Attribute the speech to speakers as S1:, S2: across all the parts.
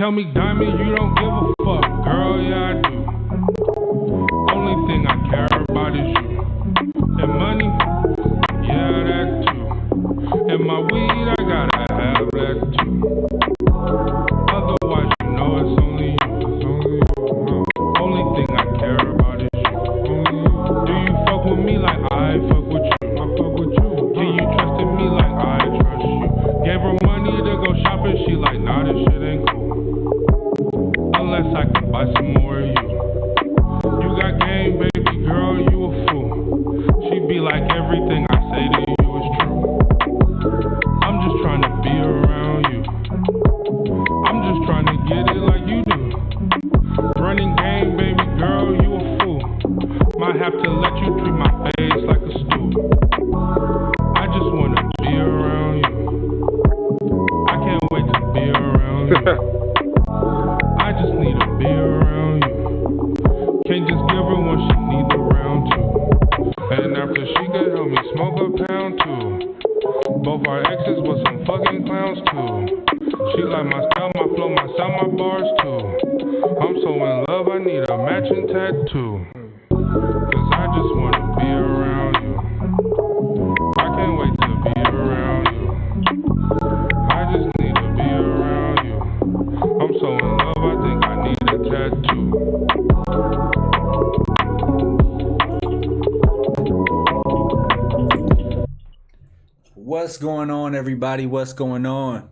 S1: tell me, Diamond, you don't give a fuck. Girl, yeah, I do. Only thing I care about is you. And money, yeah, that too. And my weed, I gotta have that too. Otherwise, you know it's only you. Only thing I care about is you. Do you fuck with me like I fuck with you? I fuck with you. Can you trust in me like I trust you? Gave her money to go shopping, she like, nah, this shit ain't cool. Unless I can buy some more of you. You got game, baby girl, you a fool. She be like, everything I say to you is true. I'm just trying to be around you. I'm just trying to get it like you do. Running game, baby girl, you a fool. Might have to let you treat my face like a stool. I just wanna be around you. I can't wait to be around you. I just need to be around you. Can't just give her what she needs around too. And after she could help me smoke a pound too. Both our exes was some fucking clowns too. She like my style, my flow, my sound, my bars too. I'm so in love, I need a matching tattoo. Cause I just wanna be around you. I can't wait to be around you. I just need to be around you. I'm so in love, I think I need a tattoo.
S2: What's going on, everybody? What's going on?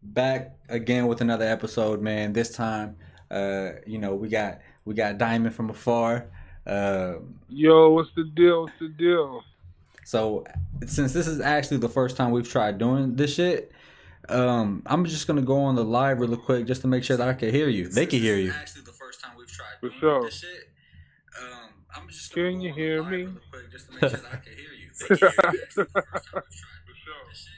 S2: Back again with another episode, man. This time, we got Diamond from afar.
S3: Yo, what's the deal? What's the deal?
S2: So, since this is actually the first time we've tried doing this shit, I'm just gonna go on the live really quick just to make sure that I can hear you. They can hear you.
S3: Actually, the first time we've tried doing this shit. I'm just gonna
S2: Can you hear me?
S3: Really quick just to make sure that I can hear you. They can hear you. Actually, the first time we've tried doing this shit.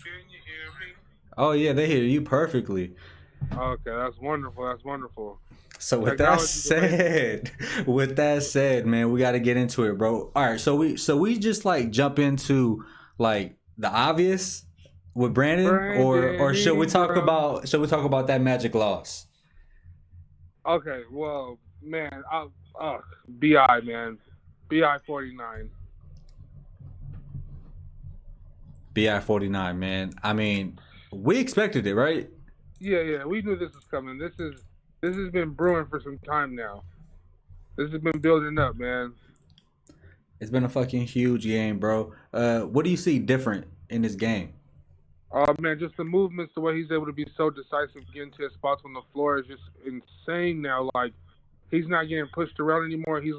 S3: Can you hear me?
S2: Oh yeah, they hear you perfectly.
S3: Okay, that's wonderful. That's wonderful.
S2: So with that said, man, we got to get into it, bro. All right, so we just like jump into like the obvious with Brandon, or should we talk about that magic loss?
S3: Okay, well, man, BI man, BI 49.
S2: BI 49, man. I mean, we expected it, right?
S3: Yeah, we knew this was coming. This has been brewing for some time now. This has been building up, man.
S2: It's been a fucking huge game, bro. What do you see different in this game?
S3: Man, just the movements, the way he's able to be so decisive, getting to his spots on the floor is just insane now. Like, he's not getting pushed around anymore. He's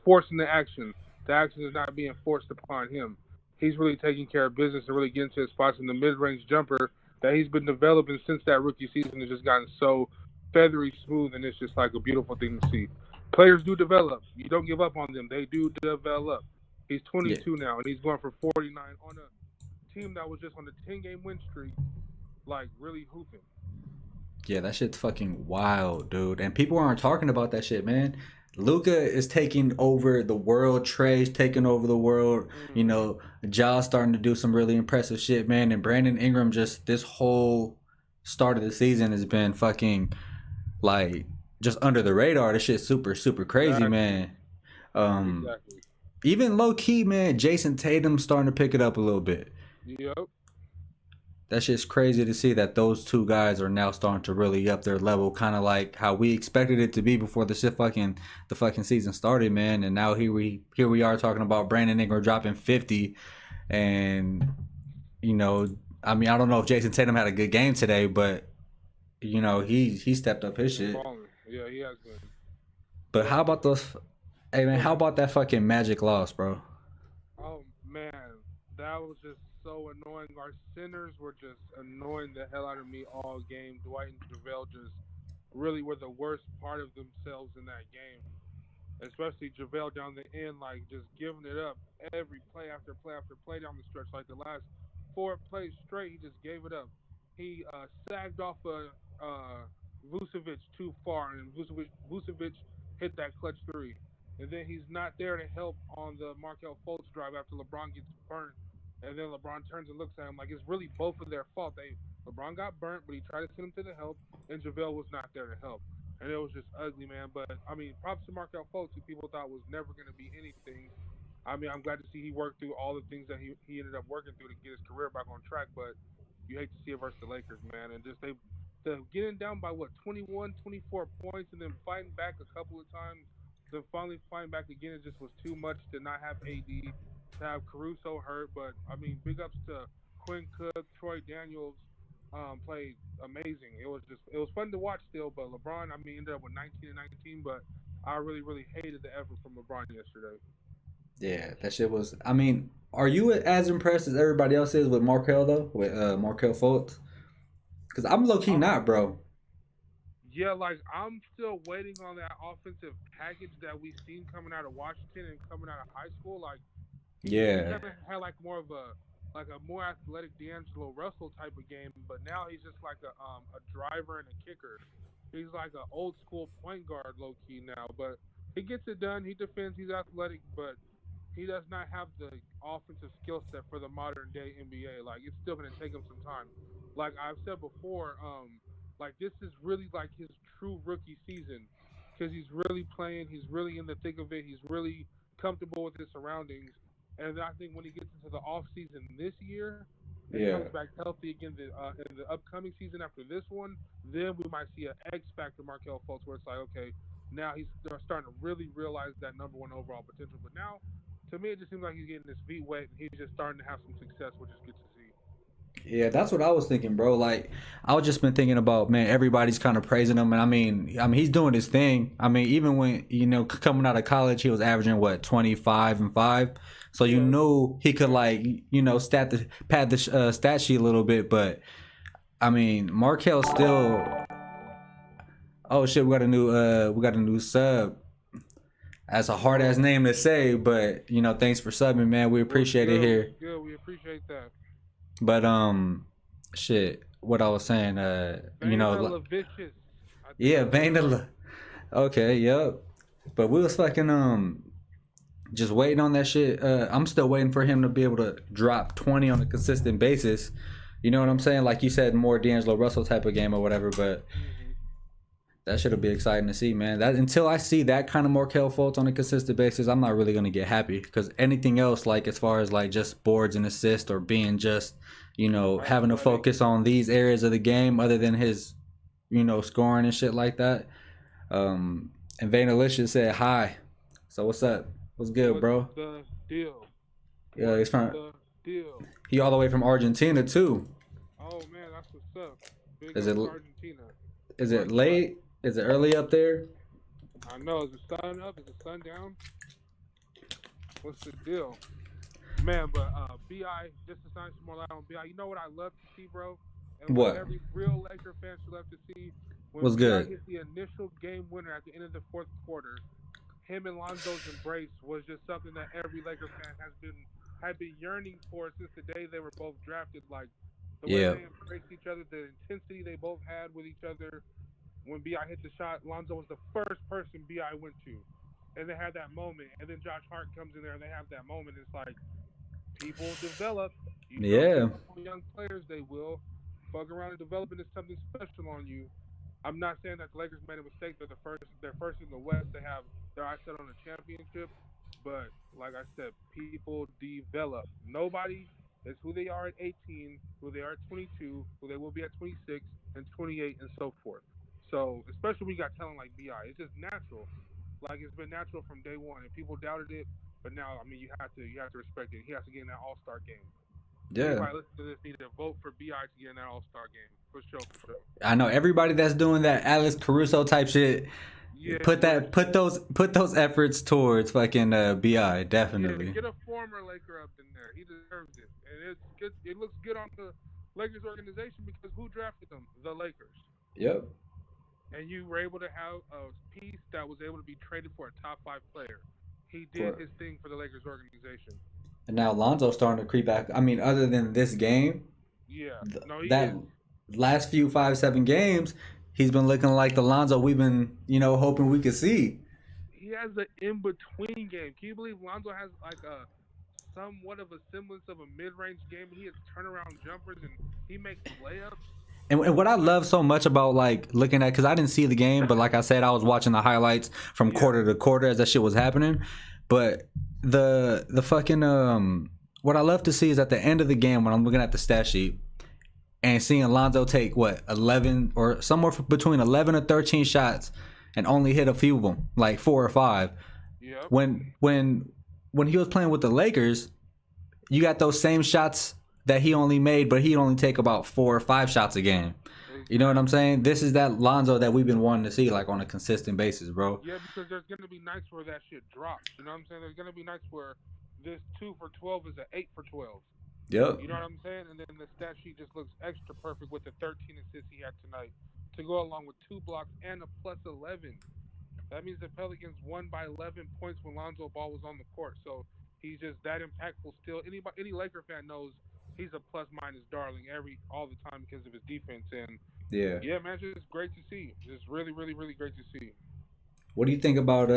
S3: forcing the action. The action is not being forced upon him. He's really taking care of business and really getting to his spots in the mid-range jumper that he's been developing since that rookie season has just gotten so feathery smooth, and it's just like a beautiful thing to see. Players do develop. You don't give up on them. They do develop. He's 22 now, and he's going for 49 on a team that was just on a 10-game win streak, like really hooping.
S2: Yeah, that shit's fucking wild, dude. And people aren't talking about that shit, man. Luka is taking over the world. Trey's taking over the world. You know, Ja's starting to do some really impressive shit, man. And Brandon Ingram just this whole start of the season has been fucking like just under the radar. This shit's super, super crazy, man.
S3: Exactly.
S2: Even low key, man, Jason Tatum's starting to pick it up a little bit.
S3: Yep.
S2: That's just crazy to see that those two guys are now starting to really up their level, kind of like how we expected it to be before the fucking season started, man. And now here we are talking about Brandon Ingram dropping 50, and I mean, I don't know if Jason Tatum had a good game today, but he stepped up his shit.
S3: Yeah, he has been.
S2: But how about how about that fucking magic loss, bro?
S3: Oh man, that was just so annoying. Our centers were just annoying the hell out of me all game. Dwight and JaVale just really were the worst part of themselves in that game. Especially JaVale down the end, like just giving it up every play after play after play down the stretch. Like the last 4 plays straight, he just gave it up. He sagged off Vucevic too far, and Vucevic hit that clutch 3. And then he's not there to help on the Markelle Fultz drive after LeBron gets burnt. And then LeBron turns and looks at him like it's really both of their fault. LeBron got burnt, but he tried to send him to the help, and JaVale was not there to help. And it was just ugly, man. But, I mean, props to Markel Fultz, who people thought was never going to be anything. I mean, I'm glad to see he worked through all the things that he ended up working through to get his career back on track. But you hate to see it versus the Lakers, man. And just the getting down by, 21, 24 points, and then fighting back a couple of times, then finally fighting back again, it just was too much to not have AD, to have Caruso hurt. But, I mean, big ups to Quinn Cook, Troy Daniels, played amazing. It was fun to watch still, but LeBron, I mean, ended up with 19 and 19, but I really, really hated the effort from LeBron yesterday.
S2: Yeah, that shit was. I mean, are you as impressed as everybody else is with Markel though? With Markel Fultz? Because I'm low key not, bro.
S3: Yeah, like I'm still waiting on that offensive package that we've seen coming out of Washington and coming out of high school. Like he
S2: Yeah,
S3: kind of had like more of a more athletic D'Angelo Russell type of game, but now he's just like a driver and a kicker. He's like an old school point guard low key now, but he gets it done. He defends. He's athletic, but he does not have the offensive skill set for the modern day NBA. Like it's still going to take him some time. Like I've said before, like this is really like his true rookie season because he's really playing. He's really in the thick of it. He's really comfortable with his surroundings. And I think when he gets into the off season this year and
S2: yeah.
S3: comes back healthy again in the upcoming season after this one, then we might see an X factor Markel Fultz where it's like, okay, now he's starting to really realize that number one overall potential. But now to me, it just seems like he's getting his feet wet and he's just starting to have some success, which is good to see.
S2: Yeah, that's what I was thinking, bro. Like, I was just been thinking about, man, everybody's kind of praising him, and I mean, he's doing his thing. I mean, even when coming out of college, he was averaging what 25 and 5, so you
S3: Yeah.
S2: knew he could like pad the stat sheet a little bit. But I mean, Markel still. Oh shit, we got a new sub. That's a hard ass name to say, but thanks for subbing, man. We appreciate it here.
S3: Good, we appreciate that.
S2: But shit. What I was saying,
S3: Vicious.
S2: yeah, Vanilla. Okay, yep. But we was fucking just waiting on that shit. I'm still waiting for him to be able to drop 20 on a consistent basis. You know what I'm saying? Like you said, more D'Angelo Russell type of game or whatever. But that shit'll be exciting to see, man. That until I see that kind of Markel Fultz on a consistent basis, I'm not really gonna get happy because anything else, like as far as like just boards and assists or being just having to focus on these areas of the game other than his scoring and shit like that. And Vanilicious said hi. So what's up? What's good, bro?
S3: The deal.
S2: Yeah, he's from.
S3: The deal.
S2: He all the way from Argentina too.
S3: Oh man, that's what's up. Big
S2: Is it
S3: Argentina?
S2: Is it late? Is it early up there?
S3: I know. Is the sun up? Is the sun down? What's the deal? Man, but BI, just to sign some more light on BI, you know what I love to see, bro? And
S2: what
S3: every real Laker fan should love to see? When
S2: What's good?
S3: hit the initial game winner at the end of the fourth quarter, him and Lonzo's embrace was just something that every Laker fan had been yearning for since the day they were both drafted. Like, the way they embraced each other, the intensity they both had with each other. When B.I. hit the shot, Lonzo was the first person B.I. went to. And they had that moment. And then Josh Hart comes in there and they have that moment. It's like, people develop. Young players, they will. Fuck around and develop into something special on you. I'm not saying that the Lakers made a mistake. They're first in the West. They have their eyes set on the championship. But, like I said, people develop. Nobody is who they are at 18, who they are at 22, who they will be at 26, and 28, and so forth. So, especially when you got talent like B.I., it's just natural. Like it's been natural from day one, and people doubted it, but now I mean you have to respect it. He has to get in that All-Star game.
S2: Yeah.
S3: Anybody listening to this need to vote for Bi to get in that All-Star game for sure.
S2: I know everybody that's doing that Alex Caruso type shit. Yeah, put those efforts towards fucking Bi definitely.
S3: Yeah, get a former Laker up in there. He deserves it, and it's good. It looks good on the Lakers organization because who drafted them? The Lakers.
S2: Yep.
S3: And you were able to have a piece that was able to be traded for a top 5 player. He did his thing for the Lakers organization.
S2: And now Lonzo's starting to creep back. I mean, other than this game, last few 5-7 games, he's been looking like the Lonzo we've been, hoping we could see.
S3: He has an in-between game. Can you believe Lonzo has like a somewhat of a semblance of a mid-range game. He hits turnaround jumpers and he makes layups.
S2: And what I love so much about like looking at, because I didn't see the game, but like I said, I was watching the highlights from quarter to quarter as that shit was happening. But the fucking what I love to see is at the end of the game when I'm looking at the stat sheet and seeing Lonzo take what 11 or somewhere between 11 or 13 shots and only hit a few of them, like 4 or 5.
S3: Yep.
S2: When he was playing with the Lakers, you got those same shots that he only made, but he'd only take about 4 or 5 shots a game. You know what I'm saying? This is that Lonzo that we've been wanting to see, like, on a consistent basis, bro.
S3: Yeah, because there's going to be nights where that shit drops. You know what I'm saying? There's going to be nights where this 2 for 12 is an 8 for 12.
S2: Yep.
S3: You know what I'm saying? And then the stat sheet just looks extra perfect with the 13 assists he had tonight to go along with 2 blocks and a plus 11. That means the Pelicans won by 11 points when Lonzo Ball was on the court. So he's just that impactful still. Any Laker fan knows he's a plus-minus darling all the time because of his defense. And yeah, man, it's just great to see. Just really, really, really great to see.
S2: What do you think about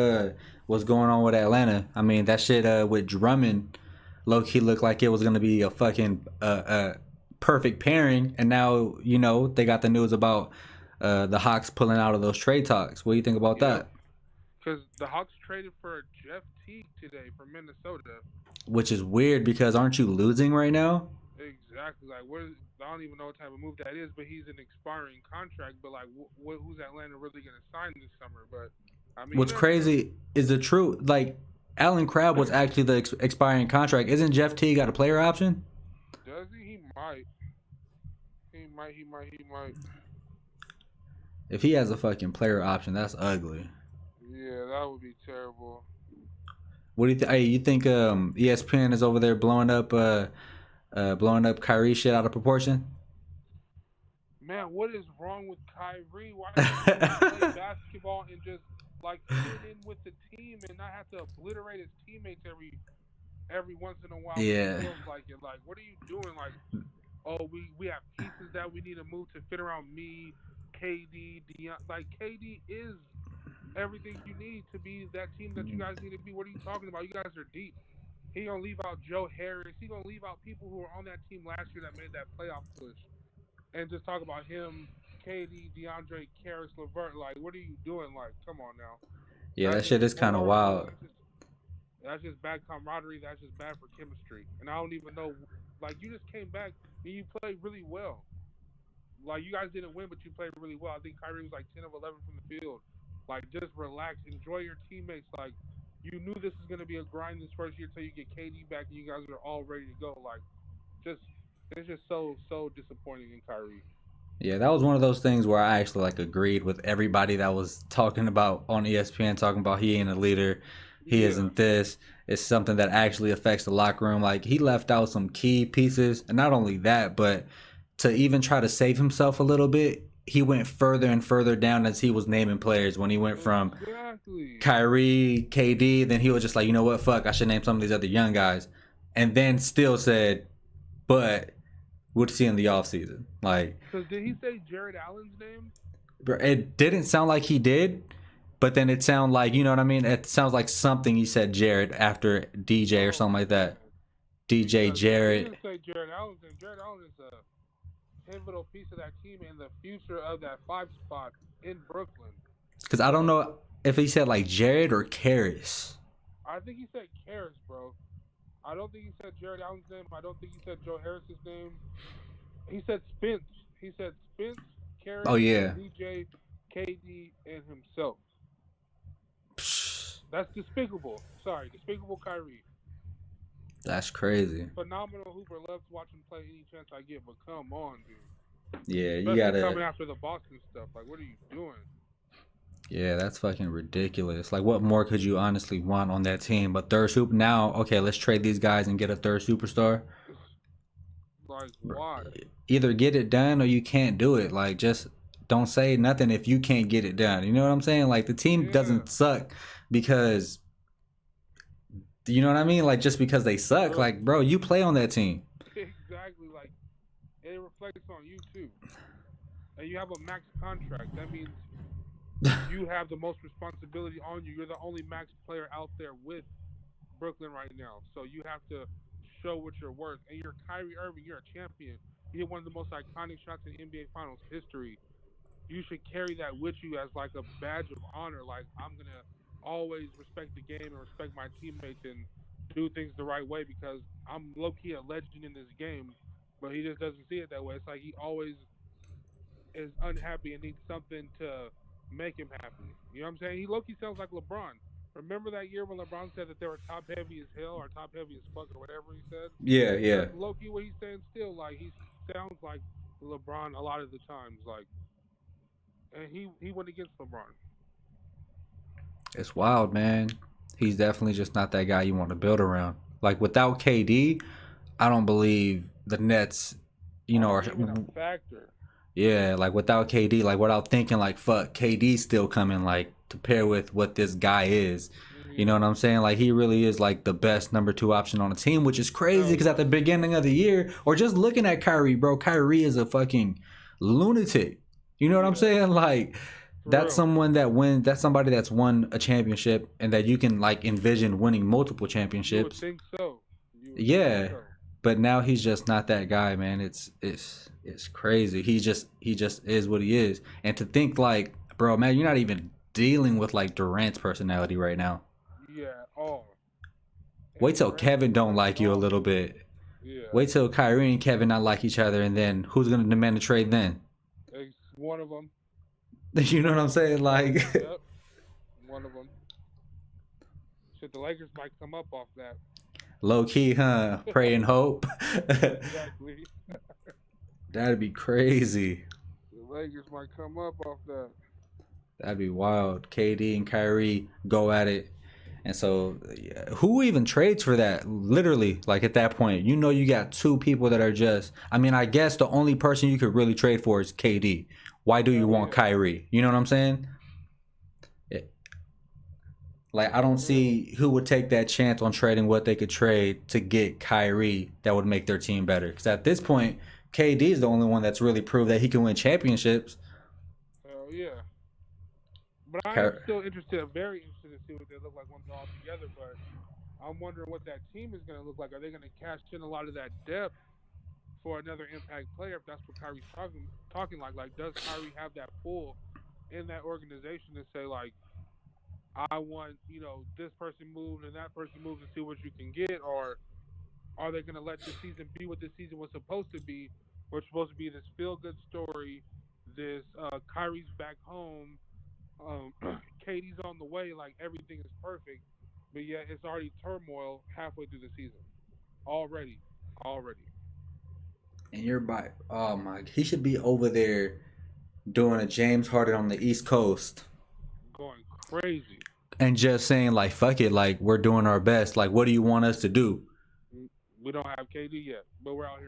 S2: what's going on with Atlanta? I mean, that shit with Drummond, low-key looked like it was going to be a fucking perfect pairing. And now, you know, they got the news about the Hawks pulling out of those trade talks. What do you think about that?
S3: Because the Hawks traded for Jeff Teague today from Minnesota.
S2: Which is weird because aren't you losing right now?
S3: Exactly. Like, I don't even know what type of move that is, but he's an expiring contract. But, like, who's Atlanta really going to sign this summer? But, I mean,
S2: what's crazy is the truth. Like, Alan Crabb was actually the expiring contract. Isn't Jeff Teague got a player option?
S3: Does he? He might. He might.
S2: If he has a fucking player option, that's ugly.
S3: Yeah, that would be terrible.
S2: What do you think? Hey, you think ESPN is over there blowing up Kyrie shit out of proportion?
S3: Man, what is wrong with Kyrie? Why does he play basketball and just like fit in with the team and not have to obliterate his teammates every once in a while?
S2: Yeah.
S3: It feels like it. Like, what are you doing? Like, oh, we have pieces that we need to move to fit around me, KD, Deion. Like, KD is everything you need to be that team that you guys need to be. What are you talking about? You guys are deep. He gonna leave out Joe Harris. He gonna leave out people who were on that team last year that made that playoff push, and just talk about him, KD, DeAndre, Karis, LeVert. Like, what are you doing? Like, come on now.
S2: Yeah, that shit is kind of wild.
S3: That's just bad camaraderie. That's just bad for chemistry. And I don't even know. Like, you just came back and you played really well. Like, you guys didn't win, but you played really well. I think Kyrie was like 10 of 11 from the field. Like, just relax, enjoy your teammates. Like, you knew this was gonna be a grind this first year until you get KD back and you guys are all ready to go. Like, it's just so disappointing in Kyrie.
S2: Yeah, that was one of those things where I actually like agreed with everybody that was talking about on ESPN, talking about he ain't a leader, he isn't this. It's something that actually affects the locker room. Like, he left out some key pieces, and not only that, but to even try to save himself a little bit, he went further and further down as he was naming players. When he went from Kyrie, KD, then he was just like, you know what, fuck, I should name some of these other young guys. And then still said, but we'll see in the offseason. Like,
S3: because did he say Jared Allen's name?
S2: It didn't sound like he did, but then it sounded like, you know what I mean? It sounds like something he said Jared after DJ or something like that. DJ Jared.
S3: He didn't say Jared Allen's name. Jared Allen is a pivotal piece of that team and the future of that 5 spot in Brooklyn.
S2: Because I don't know if he said like Jared or Karis.
S3: I think he said Karis, bro. I don't think he said Jared Allen's name. I don't think he said Joe Harris's name. He said Spence. He said Spence, Karis, DJ, KD, and himself. That's despicable. Sorry, despicable Kyrie.
S2: That's crazy.
S3: Phenomenal hooper. Love to watch him play any chance I get, but come on, dude.
S2: Yeah, you
S3: Especially
S2: gotta
S3: coming after the Boston stuff. Like, what are you doing?
S2: Yeah, that's fucking ridiculous. Like, what more could you honestly want on that team? But third super now, okay, let's trade these guys and get a third superstar.
S3: Like, why?
S2: Either get it done or you can't do it. Like, just don't say nothing if you can't get it done. You know what I'm saying? Like, the team doesn't suck because, you know what I mean? Like, just because they suck. Like, bro, you play on that team.
S3: Exactly. Like, it reflects on you too. And you have a max contract. That means you have the most responsibility on you. You're the only max player out there with Brooklyn right now. So you have to show what you're worth. And you're Kyrie Irving. You're a champion. You hit one of the most iconic shots in NBA Finals history. You should carry that with you as like a badge of honor. Like, I'm gonna always respect the game and respect my teammates and do things the right way because I'm low key a legend in this game. But he just doesn't see it that way. It's like he always is unhappy and needs something to make him happy. You know what I'm saying? He low key sounds like LeBron. Remember that year when LeBron said that they were top heavy as hell or top heavy as fuck or whatever he said?
S2: Yeah, yeah.
S3: That's low key what he's saying still. Like, he sounds like LeBron a lot of the times. Like, and he went against LeBron.
S2: It's wild, man. He's definitely just not that guy you want to build around. Like without KD, I don't believe the Nets, are
S3: even a factor.
S2: yeah, like without KD, like without thinking like fuck, KD's still coming like to pair with what this guy is. You know what I'm saying? Like he really is like the best number 2 option on the team, which is crazy because at the beginning of the year, or just looking at Kyrie, bro, Kyrie is a fucking lunatic. You know what I'm saying? Like that's someone that's somebody that's won a championship and that you can like envision winning multiple championships.
S3: You would think so.
S2: Yeah. But now he's just not that guy, man. It's crazy. He just is what he is. And to think like, bro, man, you're not even dealing with like Durant's personality right now.
S3: Yeah. Oh.
S2: Wait till Kevin don't like you a little bit.
S3: Yeah.
S2: Wait till Kyrie and Kevin not like each other, and then who's gonna demand a trade then?
S3: It's one of them.
S2: You know what I'm saying? Like,
S3: yep. One of them. Shit, the Lakers might come up off that.
S2: Low key, huh? Pray and hope.
S3: Exactly.
S2: That'd be crazy.
S3: The Lakers might come up off that.
S2: That'd be wild. KD and Kyrie go at it. And so, yeah, who even trades for that? Literally, like at that point, you got 2 people that are just. I mean, I guess the only person you could really trade for is KD. Why do you want Kyrie? You know what I'm saying? Like, I don't see who would take that chance on trading what they could trade to get Kyrie that would make their team better. Because at this point, KD is the only one that's really proved that he can win championships.
S3: Hell yeah. But I'm still very interested to see what they look like when they're all together. But I'm wondering what that team is going to look like. Are they going to cash in a lot of that depth for another impact player? If that's what Kyrie's talking like does Kyrie have that pull in that organization to say like, I want this person moved and that person moved to see what you can get, or are they going to let the season be what the season was supposed to be? We're supposed to be this feel-good story. This Kyrie's back home. Katie's on the way. Like everything is perfect, but yet it's already turmoil halfway through the season. Already.
S2: And he should be over there doing a James Harden on the East Coast.
S3: Going crazy.
S2: And just saying like, fuck it, like we're doing our best. Like, what do you want us to do?
S3: We don't have KD yet, but we're out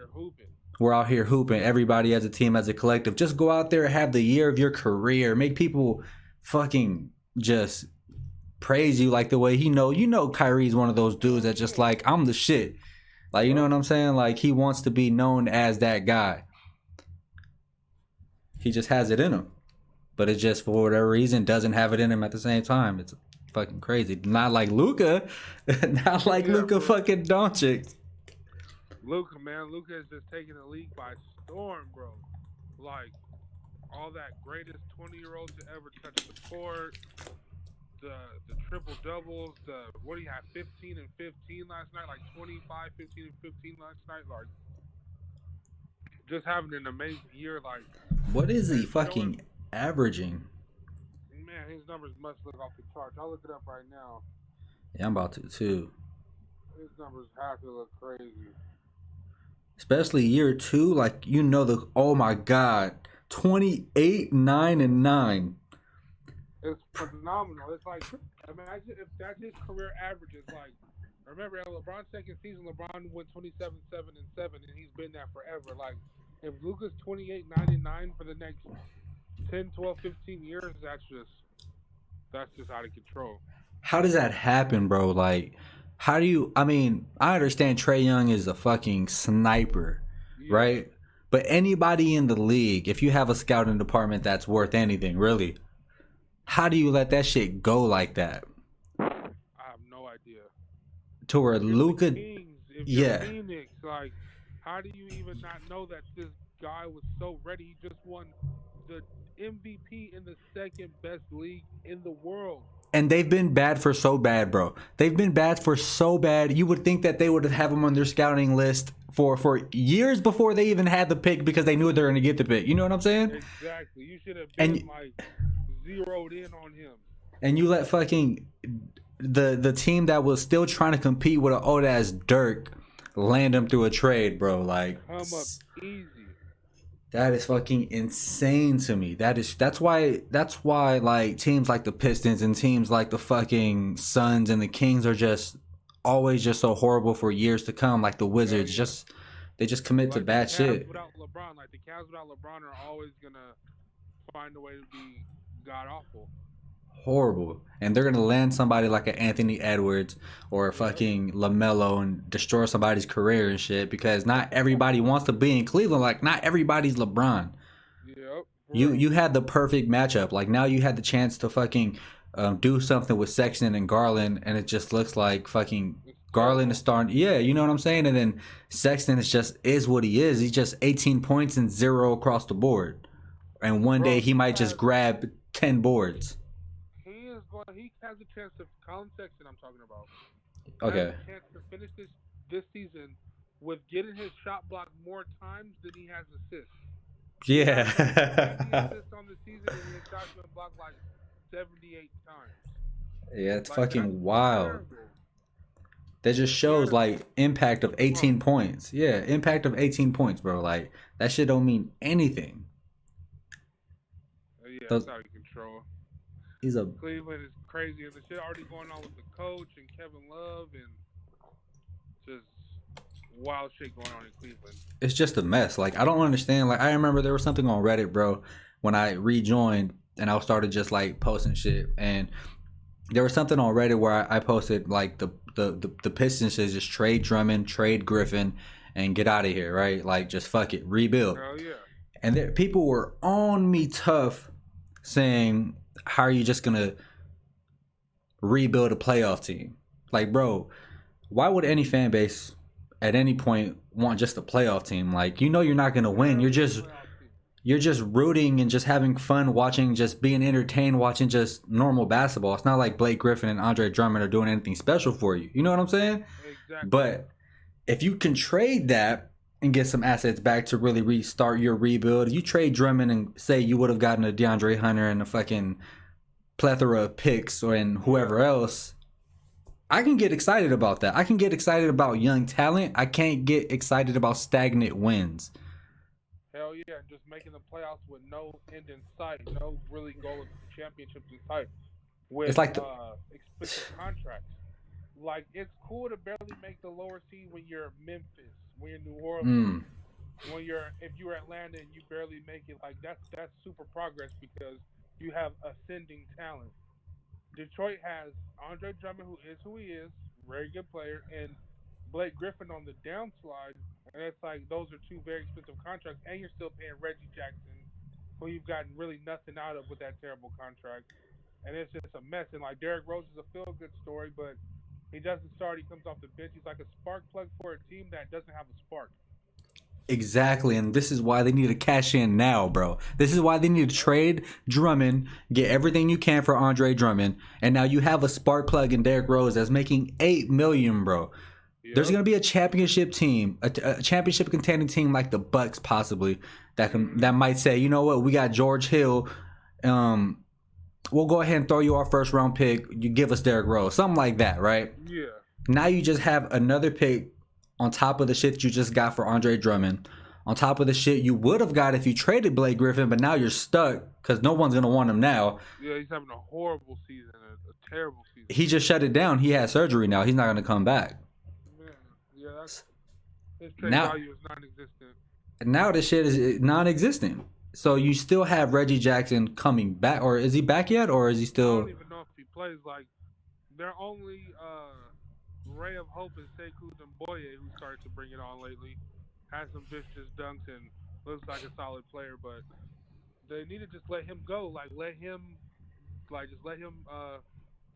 S3: here hooping.
S2: Everybody as a team, as a collective. Just go out there and have the year of your career. Make people fucking just praise you like the way Kyrie's one of those dudes that just like, I'm the shit. Like, you know what I'm saying? Like, he wants to be known as that guy. He just has it in him. But it just, for whatever reason, doesn't have it in him at the same time. It's fucking crazy. Not like Luka. Not like Luka fucking Doncic.
S3: Luka is just taking the league by storm, bro. Like, all that greatest 20-year-old to ever touch the court. The triple doubles. What do you have? 15 and 15 last night. Like 25, 15 and 15 last night. Like, just having an amazing year. Like,
S2: what is he fucking averaging?
S3: Man, his numbers must look off the charts. I'll look it up right now.
S2: Yeah, I'm about to too.
S3: His numbers have to look crazy.
S2: Especially year 2, like oh my god, 28, 9, and 9.
S3: It's phenomenal. It's like, imagine if that's his career averages. Like, remember LeBron's second season, LeBron went 27, 7, and 7, and he's been that forever. Like, if Luka's 28, 9, and 9 for the next 10, 12, 15 years, that's just out of control.
S2: How does that happen, bro? Like, how do you, I understand Trae Young is a fucking sniper, right? But anybody in the league, if you have a scouting department that's worth anything, really, how do you let that shit go like that?
S3: I have no idea.
S2: To where Luka, Yeah.
S3: Phoenix. Like, how do you even not know that this guy was so ready? He just won the MVP in the second best league in the world.
S2: And they've been bad for so bad, bro. They've been bad for so bad. You would think that they would have him on their scouting list for years before they even had the pick because they knew they were going to get the pick. You know what I'm saying?
S3: Exactly. You should have been
S2: And
S3: like zeroed in on him.
S2: and you let fucking the team that was still trying to compete with an old ass Dirk land him through a trade, bro. Like,
S3: Come up easy.
S2: that is fucking insane to me. That's why like teams like the Pistons and teams like the fucking Suns and the Kings are just always just so horrible for years to come. Like the Wizards, they just commit to
S3: Like
S2: bad
S3: the Cavs
S2: shit.
S3: without LeBron, like the Cavs without LeBron are always gonna find a way to be god awful.
S2: Horrible. And they're gonna land somebody like an Anthony Edwards or a fucking LaMelo and destroy somebody's career and shit because not everybody wants to be in Cleveland. Like not everybody's LeBron.
S3: Yep.
S2: You had the perfect matchup. Like now you had the chance to fucking do something with Sexton and Garland, and it just looks like fucking Garland is starting. Yeah, you know what I'm saying. And then Sexton is what he is. He's just 18 points and 0 across the board. And one day he might just grab 10 boards.
S3: He has a chance to Colin Sexton. I'm talking about.
S2: Okay.
S3: Has a chance to finish this season with getting his shot blocked more times than he has assists.
S2: Yeah.
S3: He has 90 assists on the season, and his shots been blocked like 78 times.
S2: Yeah, it's
S3: Like,
S2: fucking
S3: that's
S2: wild.
S3: terrible.
S2: That just shows like impact of 18 points. Yeah, impact of 18 points, bro. Like that shit don't mean anything.
S3: Yeah, it's out of control. Cleveland is crazy, and the shit already going on with the coach and Kevin Love, and just wild shit going on in Cleveland.
S2: It's just a mess. Like I don't understand. Like I remember there was something on Reddit, bro, when I rejoined and I started just like posting shit, and there was something on Reddit where I posted like the Pistons says just trade Drummond, trade Griffin, and get out of here, right? Like just fuck it, rebuild.
S3: Hell yeah.
S2: And there, people were on me tough, saying, "How are you just gonna rebuild a playoff team?" Like, bro, why would any fan base at any point want just a playoff team? Like, you know you're not gonna win. You're just rooting and just having fun watching, just being entertained watching just normal basketball. It's not like Blake Griffin and Andre Drummond are doing anything special for you. You know what I'm saying?
S3: Exactly.
S2: But if you can trade that and get some assets back to really restart your rebuild, you trade Drummond and say you would have gotten a DeAndre Hunter and a fucking plethora of picks or and whoever else, I can get excited about that. I can get excited about young talent. I can't get excited about stagnant wins.
S3: Hell yeah, just making the playoffs with no end in sight, no really goal of championships in sight. With
S2: It's like
S3: expensive contracts. Like, it's cool to barely make the lower seed when you're Memphis, when you're New Orleans, if you're Atlanta and you barely make it. Like, that's super progress because you have ascending talent. Detroit has Andre Drummond, who he is, very good player, and Blake Griffin on the downslide. And it's like those are two very expensive contracts, and you're still paying Reggie Jackson, who you've gotten really nothing out of with that terrible contract. And it's just a mess. And like Derrick Rose is a feel-good story, but he doesn't start. He comes off the bench. He's like a spark plug for a team that doesn't have a spark.
S2: Exactly, and this is why they need to cash in now, bro. This is why they need to trade Drummond, get everything you can for Andre Drummond, and now you have a spark plug in Derrick Rose that's making $8 million, bro. Yep. There's gonna be a championship team, a championship contending team like the Bucks, possibly that might say, you know what, we got George Hill. We'll go ahead and throw you our first round pick. You give us Derrick Rose, something like that, right?
S3: Yeah.
S2: Now you just have another pick on top of the shit you just got for Andre Drummond, on top of the shit you would have got if you traded Blake Griffin, but now you're stuck because no one's going to want him now.
S3: Yeah, he's having a horrible season, a terrible season.
S2: He just shut it down. He had surgery now. He's not going to come back.
S3: Yeah, his trade value is non-existent.
S2: Now this shit is non-existent. So you still have Reggie Jackson coming back, or is he back yet, or is he still?
S3: I don't even know if he plays. Like, their only ray of hope is Sekou Doumbouya, who started to bring it on lately. Has some vicious dunks and looks like a solid player, but they need to just let him go. Like, let him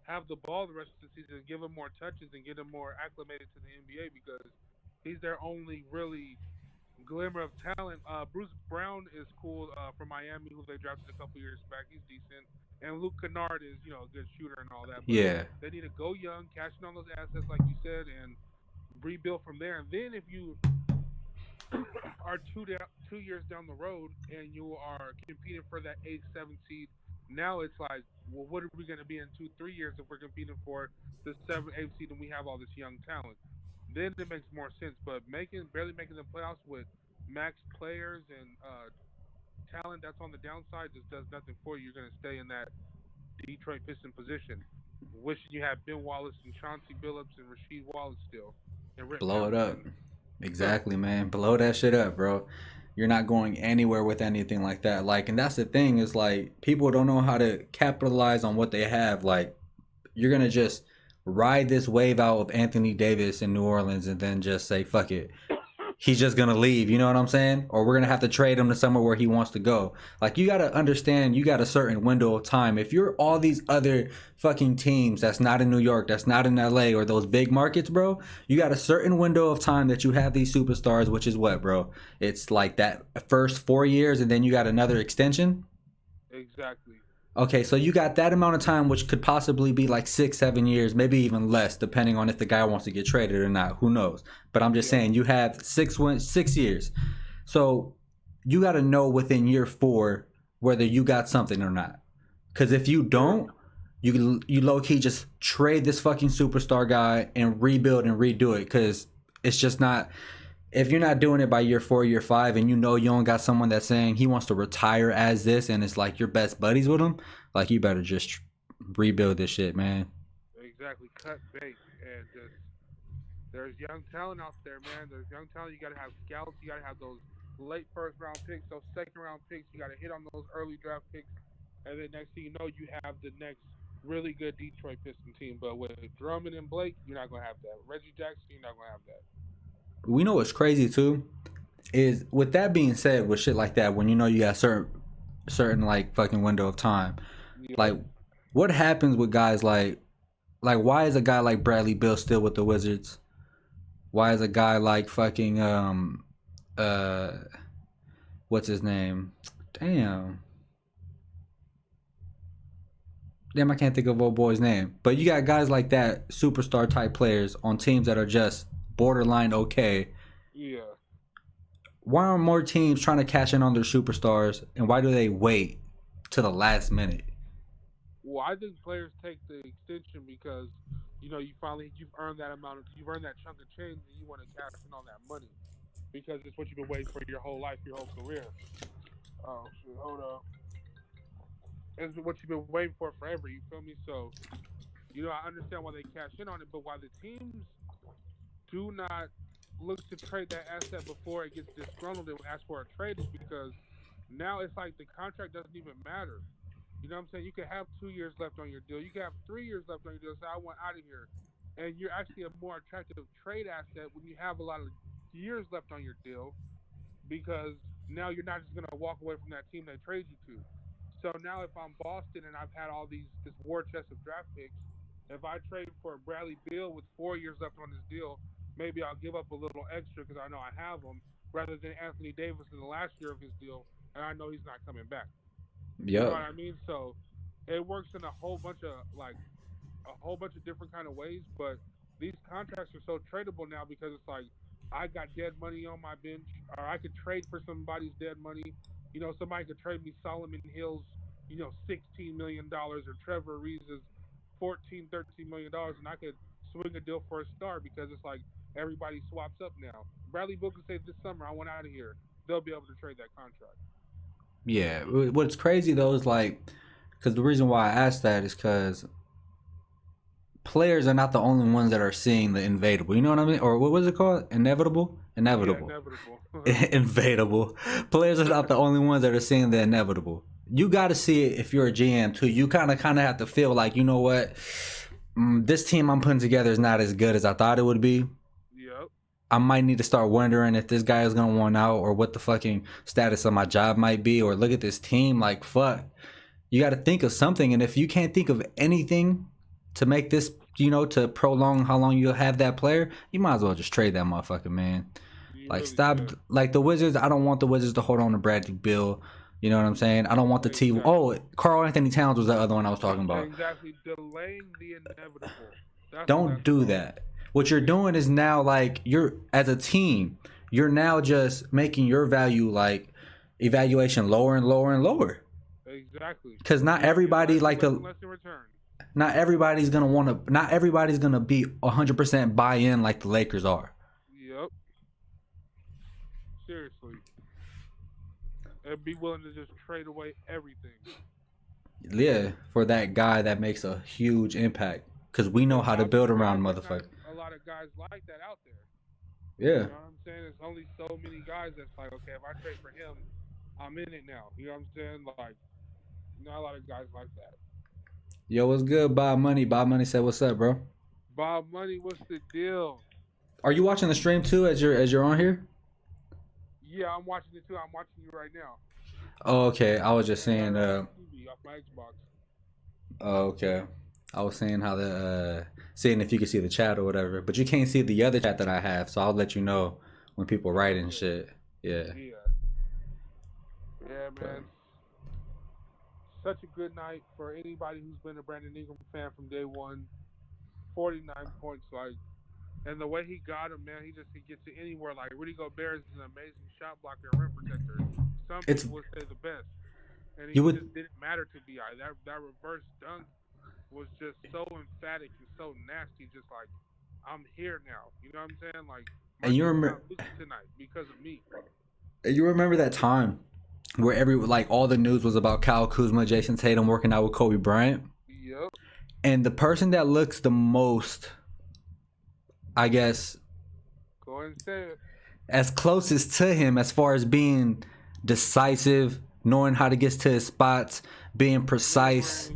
S3: have the ball the rest of the season and give him more touches and get him more acclimated to the NBA because He's their only really glimmer of talent. Bruce Brown is cool from Miami, who they drafted a couple years back. He's decent, and Luke Kennard is a good shooter and all that. But
S2: Yeah.
S3: they need to go young, cash in on those assets, like you said, and rebuild from there. And then if you are 2 years down the road and you are competing for that 8, 7 seed, now it's like, well, what are we going to be in 2, 3 years if we're competing for the 7, 8 seed and we have all this young talent? Then it makes more sense. But barely making the playoffs with max players and talent that's on the downside just does nothing for you. You're going to stay in that Detroit Piston position, wishing you had Ben Wallace and Chauncey Billups and Rasheed Wallace still and Rip
S2: Blow it up.
S3: Hamilton.
S2: Exactly, man. Blow that shit up, bro. You're not going anywhere with anything like that. Like, and that's the thing is like people don't know how to capitalize on what they have. Like, you're gonna just ride this wave out of Anthony Davis in New Orleans and then just say fuck it. He's just gonna leave, you know what I'm saying? Or we're gonna have to trade him to somewhere where he wants to go. Like, you gotta understand, you got a certain window of time. If you're all these other fucking teams that's not in New York, that's not in LA or those big markets, bro, you got a certain window of time that you have these superstars, which is what, bro? It's like that first 4 years and then you got another extension.
S3: Exactly.
S2: Okay, so you got that amount of time, which could possibly be like 6, 7 years, maybe even less, depending on if the guy wants to get traded or not. Who knows? But I'm just saying, you have 6 years. So you got to know within year 4 whether you got something or not. Because if you don't, you low key just trade this fucking superstar guy and rebuild and redo it. Because it's just not. If you're not doing it by year 4, year 5, and you don't got someone that's saying he wants to retire as this, and it's like your best buddies with him, like you better just rebuild this shit, man.
S3: Exactly. Cut bait and just there's young talent out there, man. There's young talent. You got to have scouts. You got to have those late first round picks, those second round picks. You got to hit on those early draft picks, and then next thing you know, you have the next really good Detroit Piston team. But with Drummond and Blake, you're not gonna have that. Reggie Jackson, you're not gonna have that.
S2: We know what's crazy too is with that being said, with shit like that, when you got certain like fucking window of time,
S3: Yeah.
S2: like what happens with guys like why is a guy like Bradley Beal still with the Wizards? Why is a guy like fucking what's his name? Damn, I can't think of old boy's name. But you got guys like that, superstar type players on teams that are just borderline okay.
S3: Yeah.
S2: Why aren't more teams trying to cash in on their superstars, and why do they wait to the last minute?
S3: Well, I think players take the extension because you've earned you've earned that chunk of change, and you want to cash in on that money because it's what you've been waiting for your whole life, your whole career. Oh shit, hold up. It's what you've been waiting for forever. You feel me? So, I understand why they cash in on it, but why the teams do not look to trade that asset before it gets disgruntled and ask for a trade is because now it's like the contract doesn't even matter. You know what I'm saying? You can have 2 years left on your deal. You can have 3 years left on your deal. So I want out of here. And you're actually a more attractive trade asset when you have a lot of years left on your deal because now you're not just going to walk away from that team they trade you to. So now if I'm Boston and I've had all this war chest of draft picks, if I trade for Bradley Beal with 4 years left on his deal, maybe I'll give up a little extra because I know I have him rather than Anthony Davis in the last year of his deal and I know he's not coming back.
S2: Yep.
S3: You know what I mean? So it works in a whole bunch of different kind of ways, but these contracts are so tradable now because it's like I got dead money on my bench, or I could trade for somebody's dead money. Somebody could trade me Solomon Hill's, $16 million or Trevor Ariza's $14-13 million, and I could swing a deal for a star because it's like everybody swaps up now. Bradley Beal could say this summer I want out of here. They'll be able to trade that contract.
S2: Yeah, what's crazy though is like, because the reason why I asked that is because players are not the only ones that are seeing the invadable. You know what I mean? Or what was it called? Inevitable.
S3: Yeah, inevitable.
S2: Invadable. Players are not the only ones that are seeing the inevitable. You got to see it if you're a GM too. You kind of have to feel like, you know what, this team I'm putting together is not as good as I thought it would be.
S3: Yep.
S2: I might need to start wondering if this guy is going to want out or what the fucking status of my job might be, or look at this team like, fuck. You got to think of something. And if you can't think of anything to make this to prolong how long you'll have that player, you might as well just trade that motherfucker, man.
S3: You
S2: Like,
S3: really
S2: stop.
S3: should.
S2: Like, the Wizards, I don't want the Wizards to hold on to Bradley Beal. You know what I'm saying? I don't want the T.
S3: Exactly.
S2: Oh, Karl Anthony Towns was the other one I was talking about.
S3: Exactly. Delaying the inevitable. That's what
S2: Don't
S3: that's
S2: do
S3: called.
S2: that. What you're doing is now, like, you're, as a team, you're now just making your value, like, evaluation lower and lower and lower.
S3: Exactly.
S2: Because not
S3: You don't get
S2: everybody,
S3: less
S2: like,
S3: and less in return.
S2: not everybody's gonna want to. Not everybody's gonna be 100% buy in like the Lakers are.
S3: Yep. Seriously. And be willing to just trade away everything.
S2: Yeah, for that guy that makes a huge impact. Because we know how to build around motherfucker.
S3: A lot of guys like that out there.
S2: Yeah.
S3: You know what I'm saying? There's only so many guys that's like, okay, if I trade for him, I'm in it now. You know what I'm saying? Like, not a lot of guys like that.
S2: Yo, what's good, Bob Money? Bob Money said, "What's up, bro?"
S3: Bob Money, what's the deal?
S2: Are you watching the stream too as you're on here?
S3: Yeah, I'm watching it too. I'm watching you right now.
S2: Oh, okay. I was just saying.
S3: TV off my Xbox.
S2: Oh, okay. I was saying how seeing if you could see the chat or whatever, but you can't see the other chat that I have, so I'll let you know when people write and shit. Yeah.
S3: Yeah, man. Such a good night for anybody who's been a Brandon Ingram fan from day one. 49 points, like, and the way he got him, man, he gets it anywhere. Like, Rudy Gobert is an amazing shot blocker and rim protector. Some people would say the best, and he just didn't matter to Bi. That reverse dunk was just so emphatic and so nasty. Just like, I'm here now. You know what I'm saying? Like,
S2: and you remember
S3: tonight because of me.
S2: And you remember that time where all the news was about Kyle Kuzma, Jason Tatum working out with Kobe Bryant?
S3: Yep.
S2: And the person that looks the most, I guess,
S3: go ahead and say it,
S2: as closest to him as far as being decisive, knowing how to get to his spots, being precise.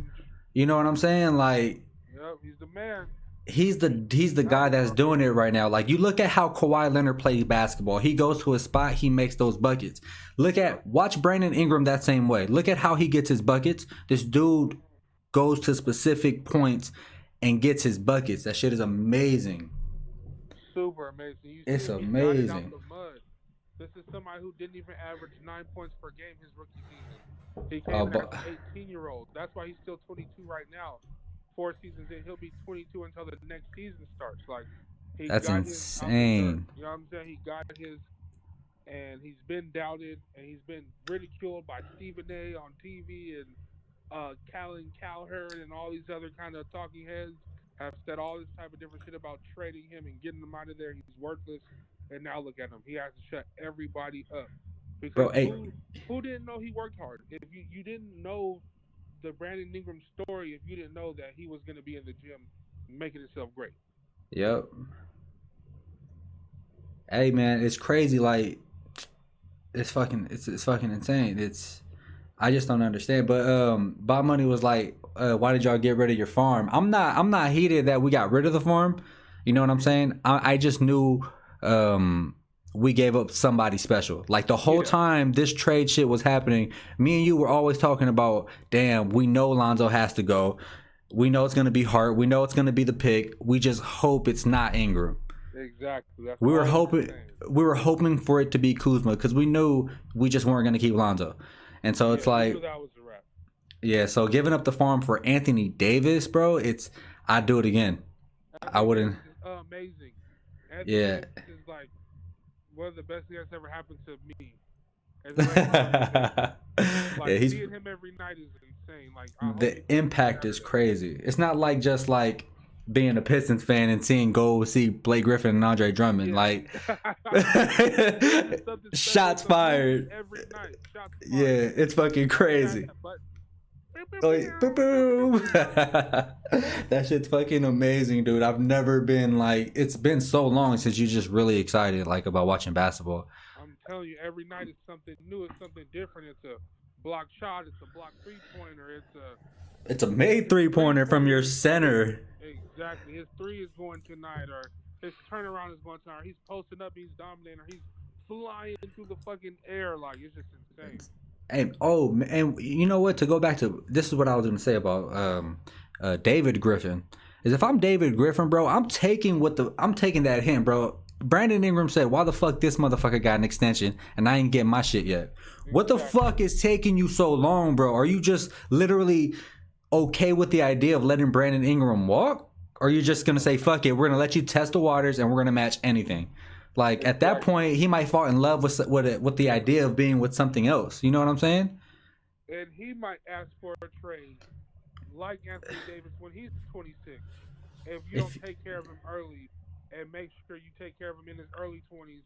S2: You know what I'm saying? Like,
S3: yep, he's the man.
S2: He's the guy that's doing it right now. Like, you look at how Kawhi Leonard plays basketball. He goes to a spot, he makes those buckets. Watch Brandon Ingram that same way. Look at how he gets his buckets. This dude goes to specific points and gets his buckets. That shit is amazing.
S3: Super amazing.
S2: It's amazing.
S3: Out the mud. This is somebody who didn't even average 9 points per game his rookie season. He came in as an 18-year-old. That's why he's still 22 right now. 4 seasons in, he'll be 22 until the next season starts. Like,
S2: that's insane.
S3: You know what I'm saying? He got his, and he's been doubted, and he's been ridiculed by Stephen A. on TV, and Callan Cowherd and all these other kind of talking heads have said all this type of different shit about trading him and getting him out of there. He's worthless, and now look at him. He has to shut everybody up. Because who didn't know he worked hard? If you didn't know the Brandon Ingram story, if you didn't know that he was going to be in the gym making himself great.
S2: Yep. Hey, man, it's crazy. Like, it's fucking insane. I just don't understand. But Bob Money was like, why did y'all get rid of your farm? I'm not heated that we got rid of the farm. You know what I'm saying? I just knew we gave up somebody special. Like, the whole time this trade shit was happening, me and you were always talking about, damn, we know Lonzo has to go. We know it's going to be Hart. We know it's going to be the pick. We just hope it's not Ingram.
S3: Exactly. That's
S2: we were hoping for it to be Kuzma because we knew we just weren't going to keep Lonzo. And so it's like,
S3: that was a wrap.
S2: Yeah, so giving up the farm for Anthony Davis, bro, I'd do it again. I wouldn't.
S3: Amazing. Anthony Davis is like one of the best things that's ever happened to me. Seeing him every night is insane. Like,
S2: the impact is crazy. It's not like just like being a Pistons fan and go see Blake Griffin and Andre Drummond. Like, shots fired.
S3: Every night. Shots fired.
S2: Yeah, it's fucking crazy. Boom. That shit's fucking amazing, dude. I've never been like, it's been so long since you're just really excited like about watching basketball.
S3: I'm telling you, every night it's something new, it's something different. It's a block shot, it's a block 3-pointer,
S2: it's a made 3-pointer from your center.
S3: Exactly. His 3 is going tonight, or his turnaround is going tonight, or he's posting up, he's dominating, or he's flying through the fucking air. Like, it's just insane.
S2: And and you know what? To go back to this is what I was gonna say about David Griffin. Is if I'm David Griffin, bro, I'm taking that hint, bro. Brandon Ingram said, "Why the fuck this motherfucker got an extension and I ain't getting my shit yet? What the fuck is taking you so long, bro? Are you just literally okay with the idea of letting Brandon Ingram walk? Or are you just gonna say, fuck it, we're gonna let you test the waters and we're gonna match anything?" Like at that point, he might fall in love with the idea of being with something else. You know what I'm saying?
S3: And he might ask for a trade like Anthony Davis when he's 26. If you don't take care of him early and make sure you take care of him in his early 20s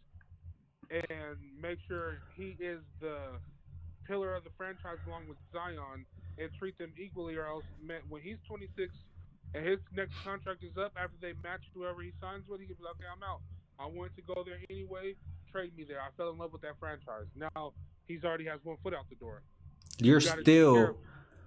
S3: and make sure he is the pillar of the franchise along with Zion and treat them equally, or else when he's 26 and his next contract is up after they match whoever he signs with, he can be like, okay, I'm out. I wanted to go there anyway. Trade me there. I fell in love with that franchise. Now he's already has one foot out the door.
S2: You're still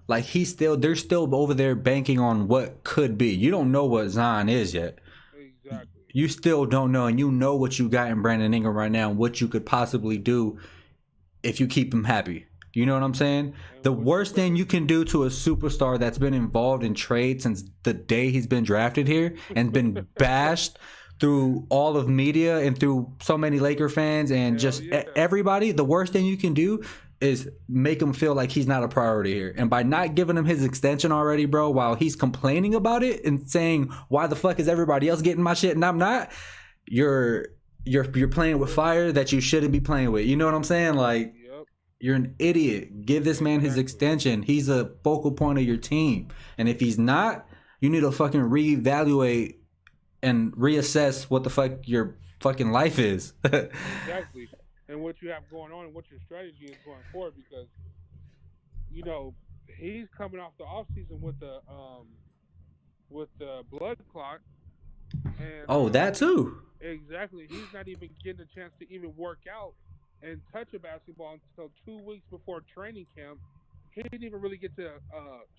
S2: like they're still over there banking on what could be. You don't know what Zion is yet.
S3: Exactly.
S2: You still don't know, and you know what you got in Brandon Ingram right now and what you could possibly do if you keep him happy. You know what I'm saying? The worst thing you can do to a superstar that's been involved in trade since the day he's been drafted here and been bashed through all of media and through so many Laker fans and everybody, the worst thing you can do is make him feel like he's not a priority here. And by not giving him his extension already, bro, while he's complaining about it and saying, why the fuck is everybody else getting my shit and I'm not, you're playing with fire that you shouldn't be playing with. You know what I'm saying? Like, you're an idiot. Give this man his extension. He's a focal point of your team. And if he's not, you need to fucking reevaluate and reassess what the fuck your fucking life is.
S3: Exactly. And what you have going on and what your strategy is going forward, because, you know, he's coming off the offseason with the blood clot. And,
S2: that too.
S3: Exactly. He's not even getting a chance to even work out and touch a basketball until 2 weeks before training camp. He didn't even really get to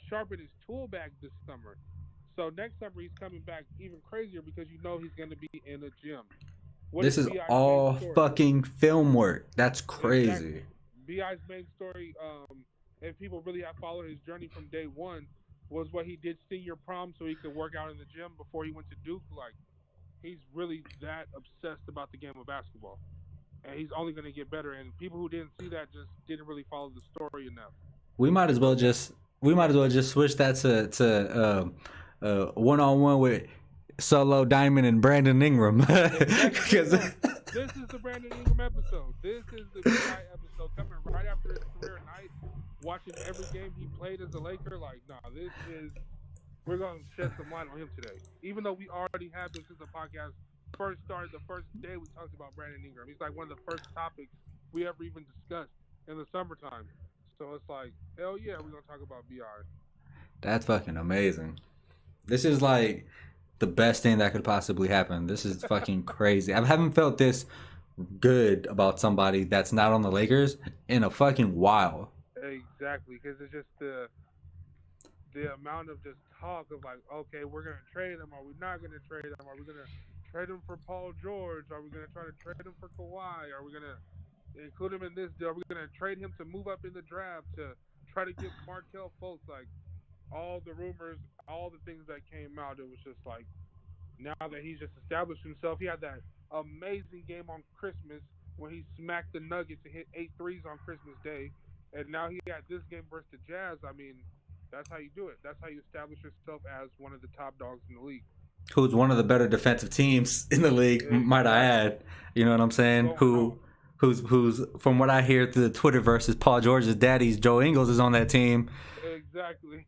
S3: sharpen his tool bag this summer. So next summer he's coming back even crazier because you know he's going to be in the gym.
S2: This is all fucking film work. That's crazy.
S3: Exactly. B.I.'s main story, if people really have followed his journey from day one, was what he did senior prom so he could work out in the gym before he went to Duke. Like, he's really that obsessed about the game of basketball. And he's only going to get better. And people who didn't see that just didn't really follow the story enough.
S2: We might as well just switch that to one-on-one with Solo Diamond and Brandon Ingram.
S3: This is the Brandon Ingram episode. This is the B.I. episode coming right after his career night. Watching every game he played as a Laker. Like, we're going to shed some light on him today. Even though we already have this since the podcast first started, the first day we talked about Brandon Ingram. He's like one of the first topics we ever even discussed in the summertime. So it's like, hell yeah, we're going to talk about B.I.
S2: That's fucking amazing. This is like the best thing that could possibly happen. This is fucking crazy. I haven't felt this good about somebody that's not on the Lakers in a fucking while.
S3: Exactly, because it's just the amount of just talk of like, okay, we're going to trade him. Are we not going to trade him? Are we going to trade him for Paul George? Are we going to try to trade him for Kawhi? Are we going to include him in this deal? Are we going to trade him to move up in the draft to try to get Markelle Fultz? Like, all the rumors, all the things that came out, it was just like, now that he's just established himself, he had that amazing game on Christmas when he smacked the Nuggets and hit 8 threes on Christmas Day, and now he had this game versus the Jazz. I mean, that's how you do it. That's how you establish yourself as one of the top dogs in the league.
S2: Who's one of the better defensive teams in the league, exactly. Might I add. You know what I'm saying? Who's from what I hear through the Twitter versus Paul George's daddy's Joe Ingles is on that team.
S3: Exactly.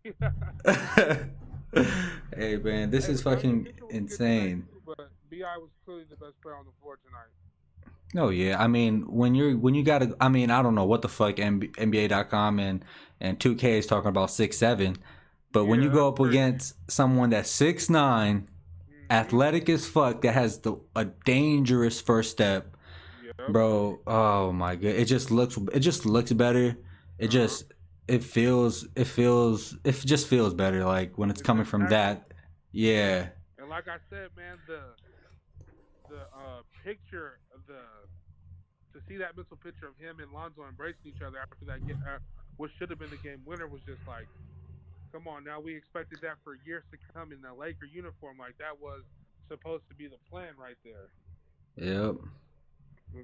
S2: Hey man, this is fucking insane.
S3: But B.I. was clearly the best player on the floor tonight.
S2: Oh yeah, I mean when you gotta, I mean I don't know what the fuck NBA.com and 2K is talking about 6'7", but when you go up against someone that's 6'9", athletic as fuck, that has a dangerous first step, bro. Oh my god, it just looks better. It just feels better, like when it's coming from that. Yeah.
S3: And like I said, man, the picture of to see that mental picture of him and Lonzo embracing each other after that, what should have been the game winner, was just like, come on, now we expected that for years to come in the Laker uniform. Like, that was supposed to be the plan right there.
S2: Yep.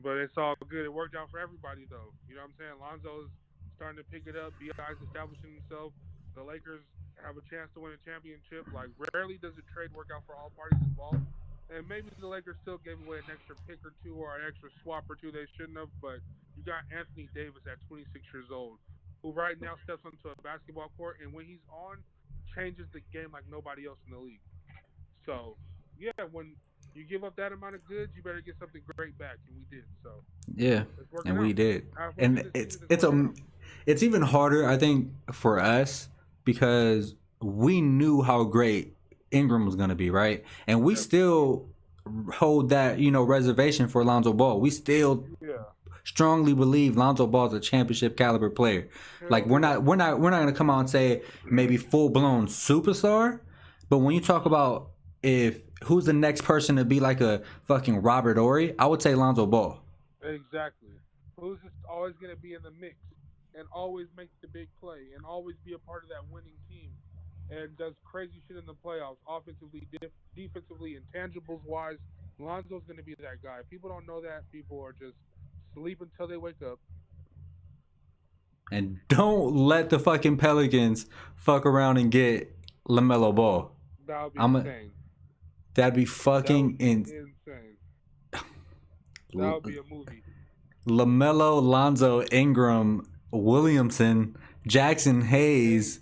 S3: But it's all good. It worked out for everybody, though. You know what I'm saying? Lonzo's starting to pick it up. B.I.'s establishing himself. The Lakers have a chance to win a championship. Like, rarely does a trade work out for all parties involved. And maybe the Lakers still gave away an extra pick or two or an extra swap or two they shouldn't have. But you got Anthony Davis at 26 years old, who right now steps onto a basketball court, and when he's on, changes the game like nobody else in the league. So, yeah, when you give up that amount of goods, you better get something great back, and we did. So
S2: yeah, and we did. And it's even harder, I think, for us because we knew how great Ingram was going to be, right? And we still hold that, reservation for Lonzo Ball. We still strongly believe Lonzo Ball's a championship caliber player. Like, we're not going to come out and say maybe full blown superstar, but when you talk about who's the next person to be like a fucking Robert Horry, I would say Lonzo Ball.
S3: Exactly. Who's just always going to be in the mix and always make the big play and always be a part of that winning team and does crazy shit in the playoffs, offensively, defensively, intangibles-wise. Lonzo's going to be that guy. People don't know that. People are just sleep until they wake up.
S2: And don't let the fucking Pelicans fuck around and get LaMelo Ball.
S3: That would be insane.
S2: That'd be fucking
S3: insane. That would be a movie.
S2: LaMelo, Lonzo, Ingram, Williamson, Jackson Hayes.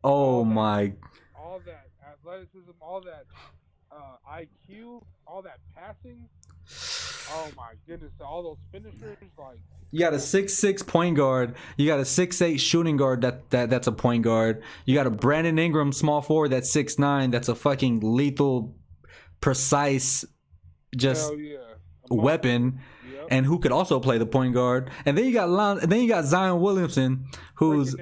S2: All that athleticism, all that IQ, all that passing. Oh my goodness, all those finishers, like. You got a 6'6" point guard. You got a 6'8" shooting guard that's a point guard. You got a Brandon Ingram small forward that's 6'9", that's a fucking lethal, precise, just weapon, and who could also play the point guard. And then you got Zion Williamson, who's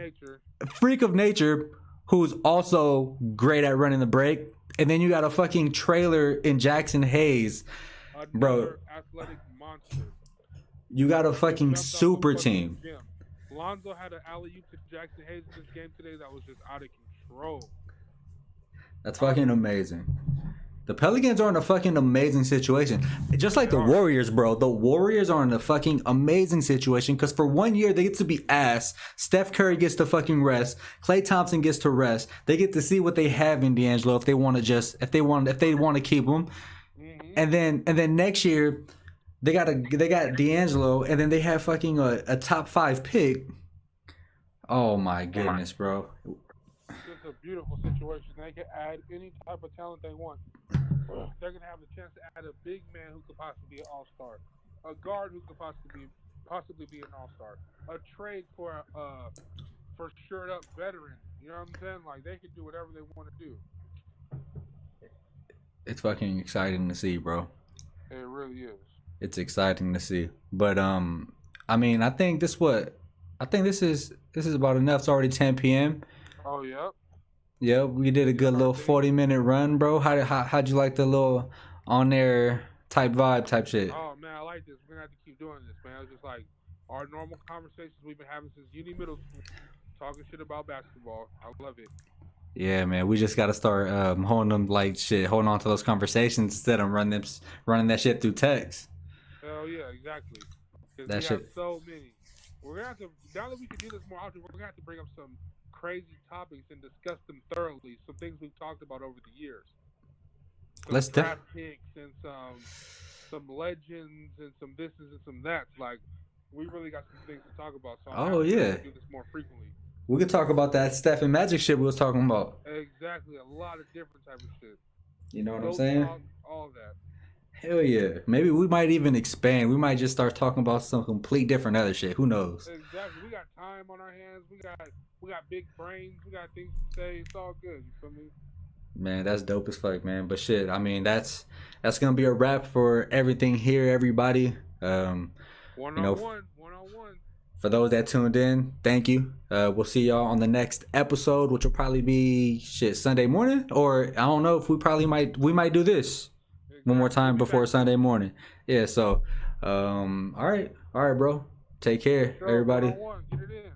S2: freak of nature, who's also great at running the break. And then you got a fucking trailer in Jackson Hayes, bro.
S3: Athletic monster.
S2: You got a fucking super team.
S3: Lonzo had an alley-oop to Jackson Hayes in this game today that was just out of control.
S2: That's fucking amazing. The Pelicans are in a fucking amazing situation. Just like the Warriors, bro. The Warriors are in a fucking amazing situation because for 1 year they get to be ass. Steph Curry gets to fucking rest. Klay Thompson gets to rest. They get to see what they have in D'Angelo if they want to keep him. Mm-hmm. And then next year they got D'Angelo, and then they have fucking a top 5 pick. Oh my goodness, bro.
S3: It's a beautiful situation. They can add any type of talent they want. They're gonna have the chance to add a big man who could possibly be an all-star, a guard who could possibly be an all-star, a trade for shirt up veteran. You know what I'm saying? Like, they can do whatever they want to do. It's
S2: fucking exciting to see, bro.
S3: It really is.
S2: It's exciting to see. But I mean, I think this is about enough. It's already 10 p.m.
S3: Oh, yep.
S2: Yeah, we did a good little 40-minute run, bro. How'd you like the little on there type vibe type shit?
S3: Oh man, I like this. We're gonna have to keep doing this, man. It's just like our normal conversations we've been having since uni middle school, talking shit about basketball. I love it.
S2: Yeah, man. We just gotta start holding on to those conversations instead of running that shit through text.
S3: Hell yeah, exactly.
S2: That
S3: we
S2: shit.
S3: Have so many. We're gonna have to, now that we can do this more often, we're gonna have to bring up some crazy topics and discuss them thoroughly. Some things we've talked about over the years. Some draft picks and some legends and some thises and some that's. Like, we really got some things to talk about. So I'm
S2: do
S3: this more frequently.
S2: We could talk about that Steph and Magic shit we was talking about.
S3: Exactly, a lot of different type of shit.
S2: You know what I'm saying?
S3: All that.
S2: Hell yeah. Maybe we might even expand. We might just start talking about some complete different other shit. Who knows?
S3: Exactly. We got time on our hands. We got big brains. We got things to say. It's all good. You feel me?
S2: Man, that's dope as fuck, man. But shit, I mean, that's gonna be a wrap for everything here, everybody.
S3: One-on-one.
S2: For those that tuned in, thank you. We'll see y'all on the next episode, which will probably be Sunday morning, or I don't know if we might do this one more time before Sunday morning. Yeah, so All right, bro. Take care,
S3: So,
S2: everybody.
S3: one-on-one, get it in.